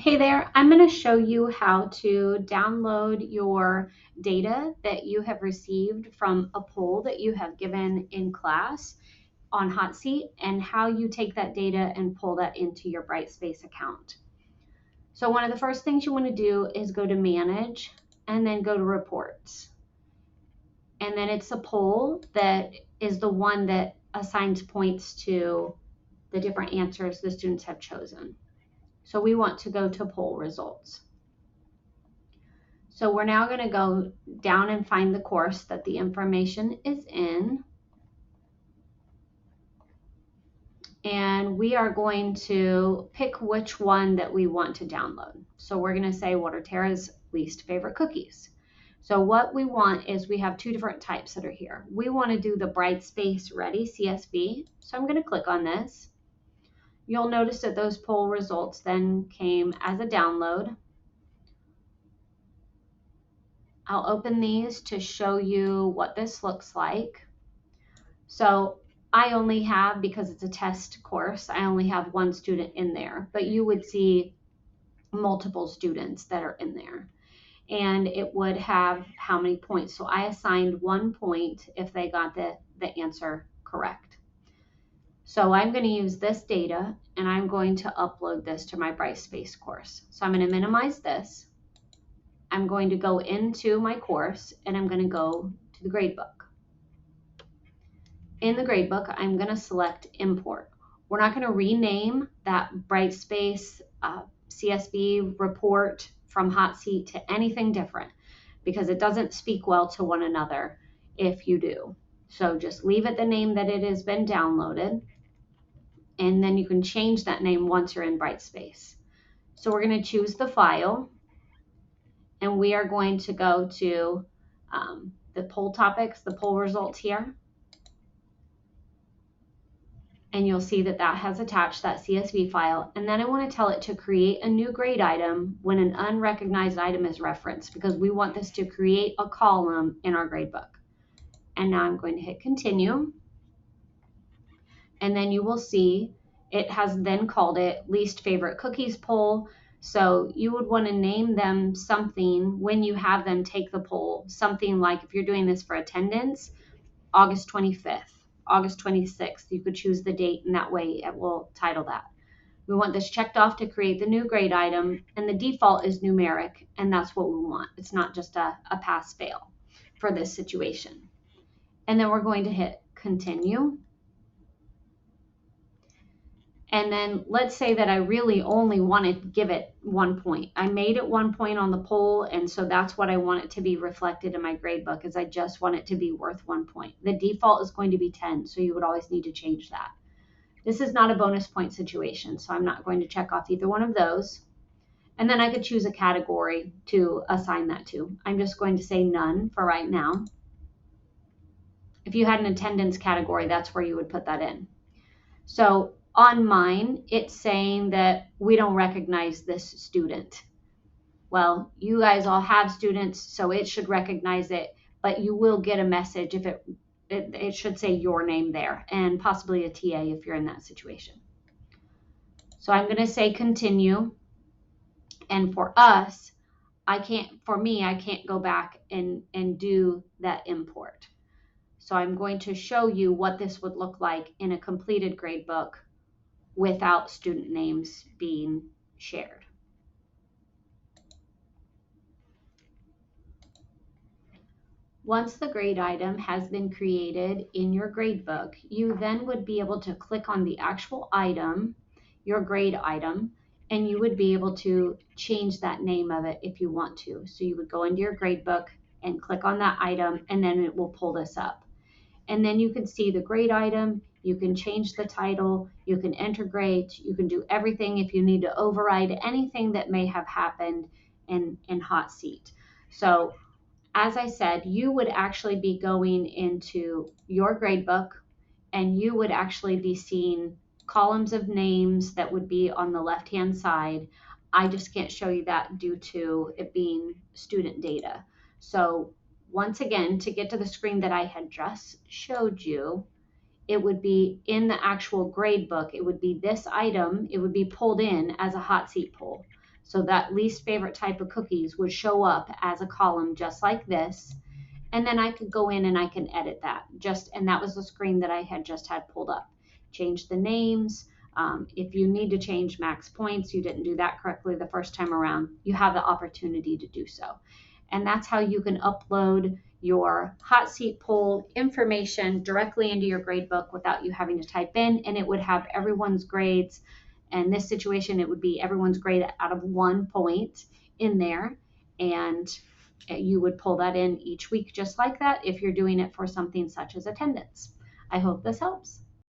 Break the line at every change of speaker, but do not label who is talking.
Hey there, I'm going to show you how to download your data that you have received from a poll that you have given in class on Hotseat and how you take that data and pull that into your Brightspace account. So one of the first things you want to do is go to Manage and then go to Reports. And then it's a poll that is the one that assigns points to the different answers the students have chosen. So we want to go to poll results. So we're now going to go down and find the course that the information is in. And we are going to pick which one that we want to download. So we're going to say, what are Tara's least favorite cookies? So what we want is we have two different types that are here. We want to do the Brightspace Ready CSV. So I'm going to click on this. You'll notice that those poll results then came as a download. I'll open these to show you what this looks like. So I only have, because it's a test course, I only have one student in there, but you would see multiple students that are in there. And it would have how many points. So I assigned 1 point if they got the answer correct. So I'm going to use this data and I'm going to upload this to my Brightspace course. So I'm going to minimize this. I'm going to go into my course and I'm going to go to the gradebook. In the gradebook, I'm going to select Import. We're not going to rename that Brightspace CSV report from Hotseat to anything different because it doesn't speak well to one another if you do. So just leave it the name that it has been downloaded, and then you can change that name once you're in Brightspace. So we're going to choose the file, and we are going to go to the poll topics, the poll results here. And you'll see that that has attached that CSV file. And then I want to tell it to create a new grade item when an unrecognized item is referenced, because we want this to create a column in our gradebook. And now I'm going to hit continue. And then you will see it has then called it least favorite cookies poll. So you would want to name them something when you have them take the poll, something like, if you're doing this for attendance, August 25th. August 26th, you could choose the date, and that way it will title that. We want this checked off to create the new grade item, and the default is numeric, and that's what we want. It's not just a pass-fail for this situation. And then we're going to hit continue. And then let's say that I really only want to give it 1 point. I made it 1 point on the poll, and so that's what I want it to be reflected in my grade book, is I just want it to be worth 1 point. The default is going to be 10, so you would always need to change that. This is not a bonus point situation, so I'm not going to check off either one of those. And then I could choose a category to assign that to. I'm just going to say none for right now. If you had an attendance category, that's where you would put that in. So on mine, it's saying that we don't recognize this student. Well, you guys all have students, so it should recognize it, but you will get a message if it should say your name there, and possibly a TA if you're in that situation. So I'm going to say continue. And for us, I can't go back and do that import. So I'm going to show you what this would look like in a completed gradebook without student names being shared. Once the grade item has been created in your gradebook, you then would be able to click on the actual item, your grade item, and you would be able to change that name of it if you want to. So you would go into your gradebook and click on that item, and then it will pull this up. And then you can see the grade item, you can change the title, you can integrate, you can do everything if you need to override anything that may have happened in Hotseat. So as I said, you would actually be going into your gradebook and you would actually be seeing columns of names that would be on the left-hand side. I just can't show you that due to it being student data. So once again, to get to the screen that I had just showed you, it would be in the actual grade book. It would be this item. It would be pulled in as a Hotseat poll. So that least favorite type of cookies would show up as a column just like this. And then I could go in and I can edit that. And that was the screen that I had just had pulled up. Change the names. If you need to change max points, you didn't do that correctly the first time around, you have the opportunity to do so. And that's how you can upload your Hotseat poll information directly into your gradebook without you having to type in, and it would have everyone's grades. In this situation, it would be everyone's grade out of 1 point in there, and you would pull that in each week just like that if you're doing it for something such as attendance. I hope this helps.